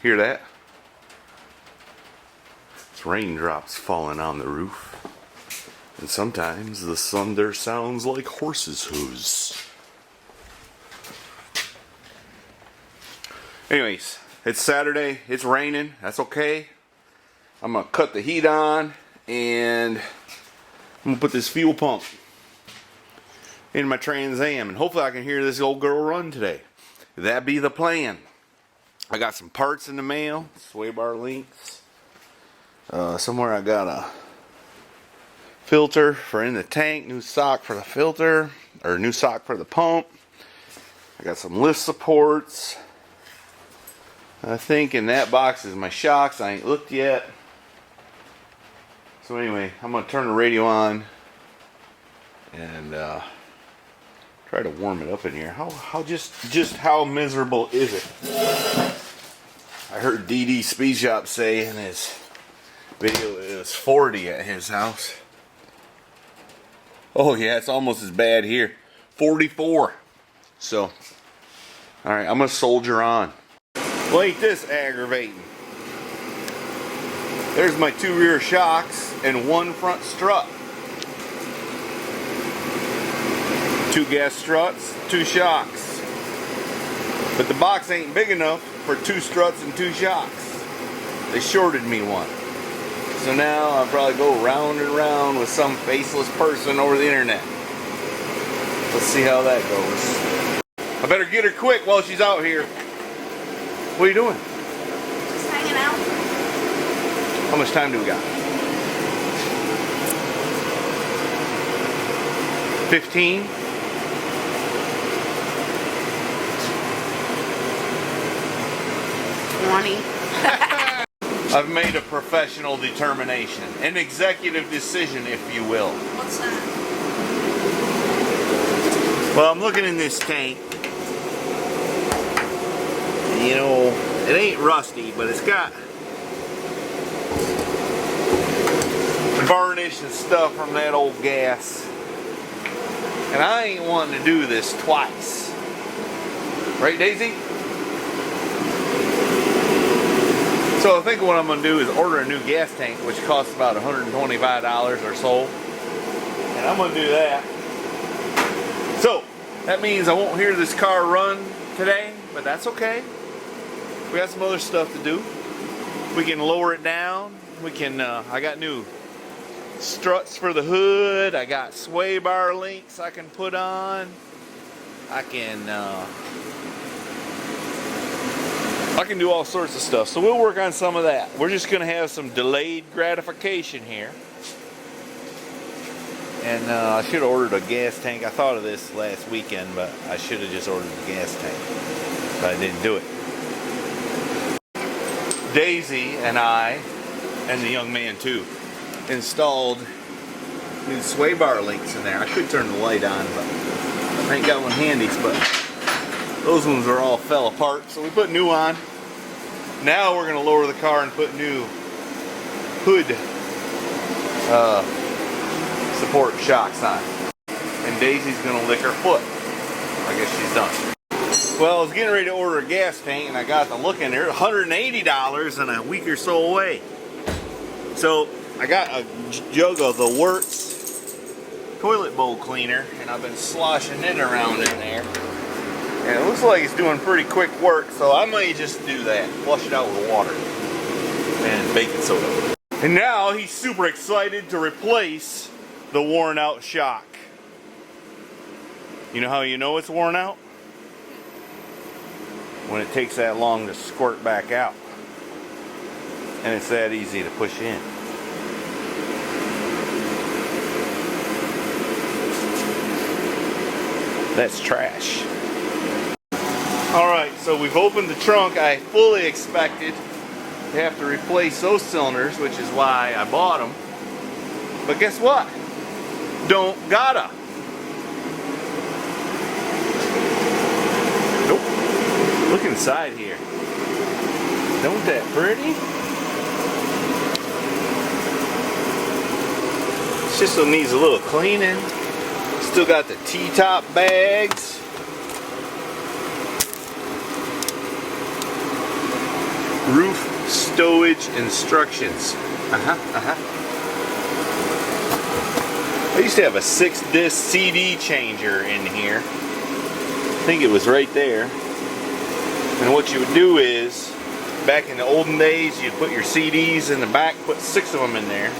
Hear that? It's raindrops falling on the roof. And sometimes the thunder sounds like horses' hooves. Anyways, it's Saturday. It's raining. That's okay. I'm going to cut the heat on and I'm going to put this fuel pump in my Trans Am. And hopefully I can hear this old girl run today. That be the plan. I got some parts in the mail. Sway bar links. Somewhere I got a filter for in the tank. New sock for the filter. Or new sock for the pump. I got some lift supports. I think in that box is my shocks. I ain't looked yet. So anyway, I'm going to turn the radio on and try to warm it up in here. How just how miserable is it? I heard DD Speed Shop say in his video it was 40 at his house. Oh yeah, it's almost as bad here. 44. So, alright, I'm going to soldier on. Well, ain't this aggravating? There's my 2 rear shocks and 1 front strut. 2 gas struts, 2 shocks. But the box ain't big enough for 2 struts and 2 shocks. They shorted me 1. So now I'll probably go round and round with some faceless person over the internet. Let's see how that goes. I better get her quick while she's out here. What are you doing? Just hanging out. How much time do we got? 15? I've made a professional determination. An executive decision, if you will. What's that? Well, I'm looking in this tank. You know, it ain't rusty, but it's got varnish and stuff from that old gas. And I ain't wanting to do this twice. Right, Daisy? So I think what I'm going to do is order a new gas tank, which costs about $125 or so. And I'm going to do that. So, that means I won't hear this car run today, but that's okay. We got some other stuff to do. We can lower it down. We can, I got new struts for the hood. I got sway bar links I can put on. I can do all sorts of stuff. So we'll work on some of that. We're just going to have some delayed gratification here. And I should have ordered a gas tank. I thought of this last weekend, but I should have just ordered the gas tank. But I didn't do it. Daisy and I, and the young man too, installed new sway bar links in there. I could turn the light on, but I ain't got one handy. But those ones are all fell apart, so we put new on. Now we're going to lower the car and put new hood support shocks on. And Daisy's going to lick her foot. I guess she's done. Well, I was getting ready to order a gas tank, and I got the look in there. $180 and a week or so away. So I got a jug of the Works toilet bowl cleaner, and I've been sloshing it around in there. And it looks like it's doing pretty quick work, so I might just do that. Flush it out with water and baking soda. And now he's super excited to replace the worn out shock. You know how you know it's worn out? When it takes that long to squirt back out. And it's that easy to push in. That's trash. Alright, so we've opened the trunk. I fully expected to have to replace those cylinders, which is why I bought them. But guess what? Don't gotta. Nope. Look inside here. Don't that pretty? It just needs a little cleaning. Still got the T-top bags. Roof stowage instructions. I used to have a 6-disc CD changer in here. I think it was right there. And what you would do is, back in the olden days, you'd put your CDs in the back, put 6 of them in there,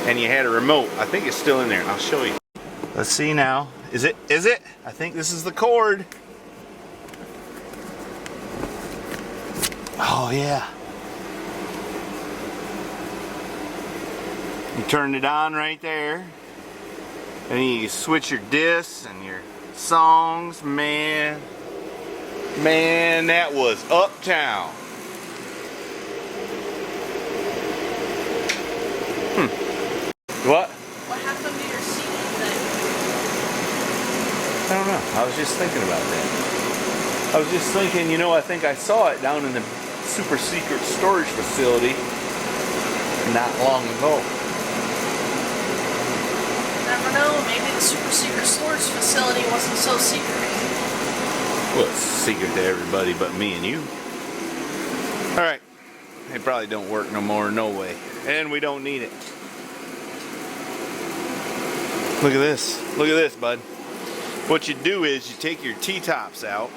and you had a remote. I think it's still in there. I'll show you. Let's see now. Is it? I think this is the cord. Oh yeah. You turned it on right there. And you switch your discs and your songs. Man, that was uptown. What? What happened to your CD thing? I don't know. I was just thinking about that. I was just thinking, I think I saw it down in the super secret storage facility not long ago. Never know. Maybe the super secret storage facility wasn't so secret. Well, it's secret to everybody but me and you. Alright. It probably don't work no more, no way. And we don't need it. Look at this. Look at this, bud. What you do is you take your T-tops out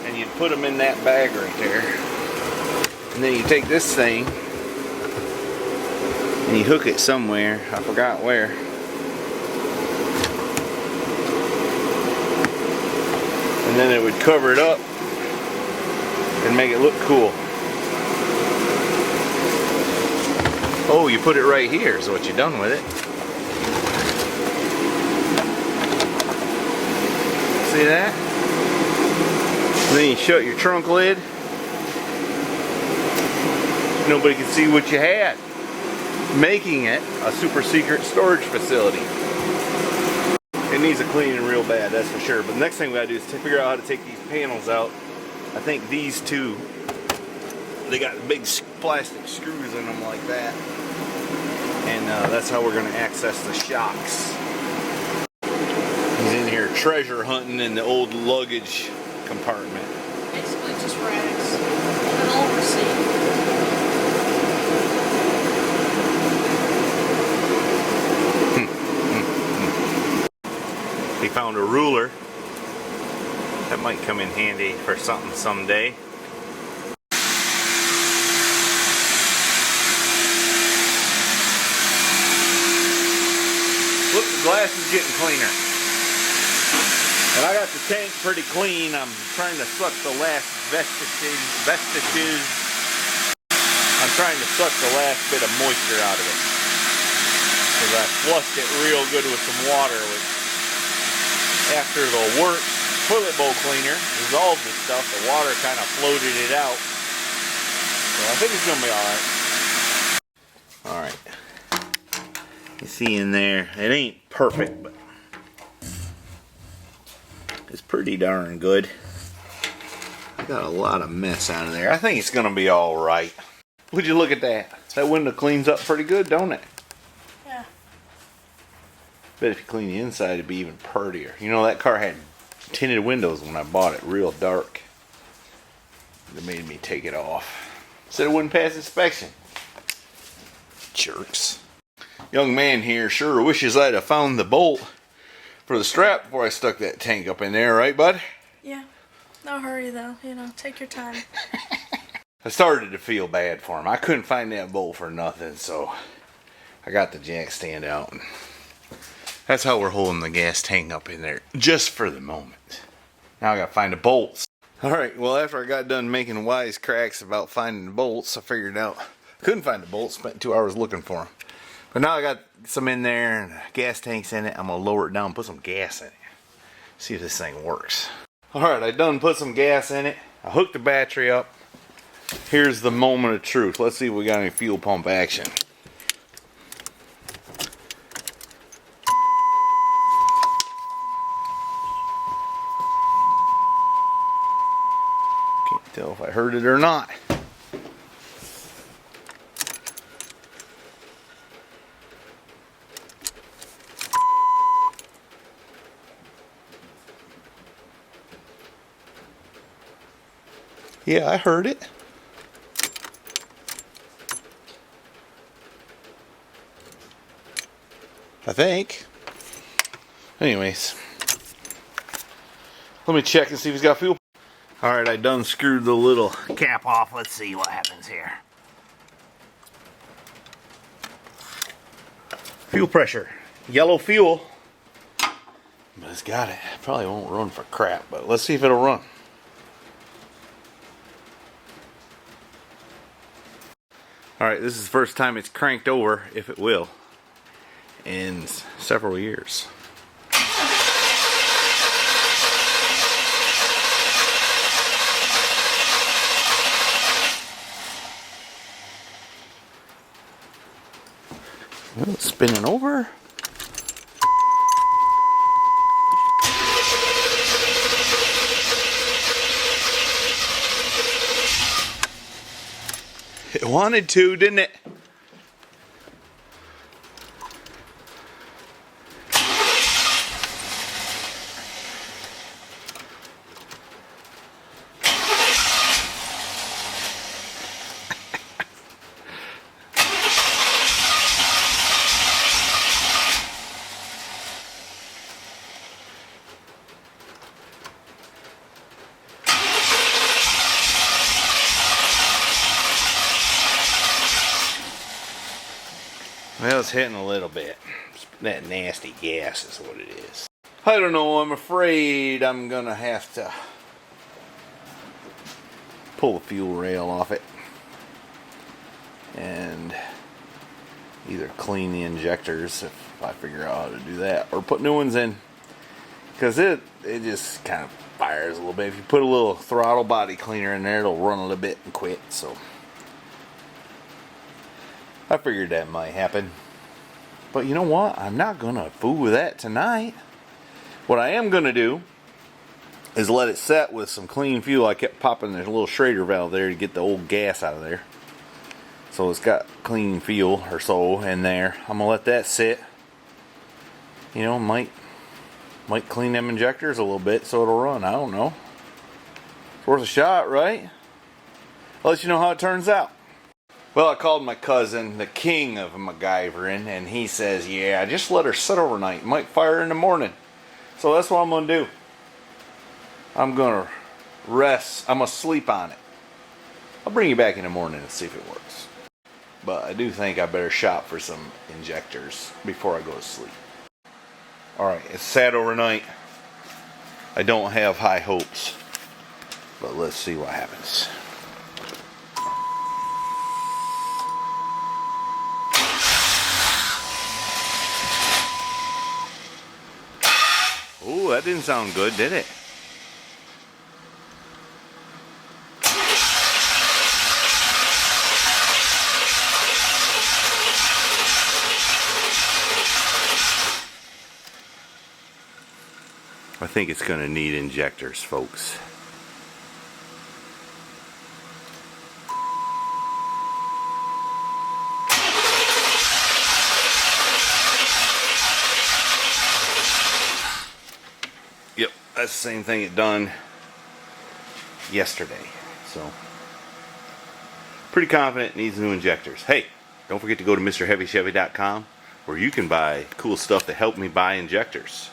and you put them in that bag right there. And then you take this thing and you hook it somewhere. I forgot where. And then it would cover it up and make it look cool. Oh, you put it right here, so what you done with it. See that? And then you shut your trunk lid. Nobody can see what you had. Making it a super secret storage facility. It needs a cleaning real bad, that's for sure. But the next thing we gotta do is to figure out how to take these panels out. I think these two, they got big plastic screws in them like that. And that's how we're gonna access the shocks. He's in here treasure hunting in the old luggage compartment. Basically just rags. An old receipt. He found a ruler. That might come in handy for something someday. Look, the glass is getting cleaner. And I got the tank pretty clean. I'm trying to suck the last vestiges. I'm trying to suck the last bit of moisture out of it. Because I flushed it real good with some water. After the work toilet bowl cleaner dissolved the stuff, the water kind of floated it out. So I think it's going to be alright. Alright. You see in there, it ain't perfect, but it's pretty darn good. I got a lot of mess out of there. I think it's going to be alright. Would you look at that? That window cleans up pretty good, don't it? Yeah. Bet if you clean the inside, it'd be even prettier. That car had tinted windows when I bought it, real dark. They made me take it off. Said it wouldn't pass inspection. Jerks. Young man here sure wishes I'd have found the bolt for the strap before I stuck that tank up in there, right, bud? Yeah. No hurry though. Take your time. I started to feel bad for him. I couldn't find that bolt for nothing, so I got the jack stand out. And that's how we're holding the gas tank up in there, just for the moment. Now I gotta find the bolts. Alright, well after I got done making wise cracks about finding the bolts, I figured out I couldn't find the bolts, spent 2 hours looking for them. But now I got some in there and gas tanks in it. I'm gonna lower it down and put some gas in it. See if this thing works. Alright, I done put some gas in it. I hooked the battery up. Here's the moment of truth. Let's see if we got any fuel pump action. Can't tell if I heard it or not. Yeah, I heard it. I think. Anyways, let me check and see if he's got fuel. Alright, I done screwed the little cap off. Let's see what happens here. Fuel pressure. Yellow fuel. But it's got it. Probably won't run for crap, but let's see if it'll run. Alright, this is the first time it's cranked over, if it will, in several years. Well, it's spinning over. It wanted to, didn't it? Well, it's hitting a little bit. That nasty gas is what it is. I don't know, I'm afraid I'm gonna have to pull the fuel rail off it and either clean the injectors if I figure out how to do that, or put new ones in, because it just kind of fires a little bit. If you put a little throttle body cleaner in there, it'll run a little bit and quit. So I figured that might happen. But you know what? I'm not going to fool with that tonight. What I am going to do is let it set with some clean fuel. I kept popping the little Schrader valve there to get the old gas out of there. So it's got clean fuel or so in there. I'm going to let that sit. You know, might clean them injectors a little bit so it'll run. I don't know. It's worth a shot, right? I'll let you know how it turns out. Well, I called my cousin, the king of MacGyvering, and he says, yeah, just let her sit overnight. Might fire in the morning. So that's what I'm going to do. I'm going to rest. I'm going to sleep on it. I'll bring you back in the morning and see if it works. But I do think I better shop for some injectors before I go to sleep. Alright, it's sat overnight. I don't have high hopes. But let's see what happens. Ooh, that didn't sound good, did it? I think it's going to need injectors, folks. Yep, that's the same thing it done yesterday. So, pretty confident it needs new injectors. Hey, don't forget to go to MrHeavyChevy.com where you can buy cool stuff to help me buy injectors.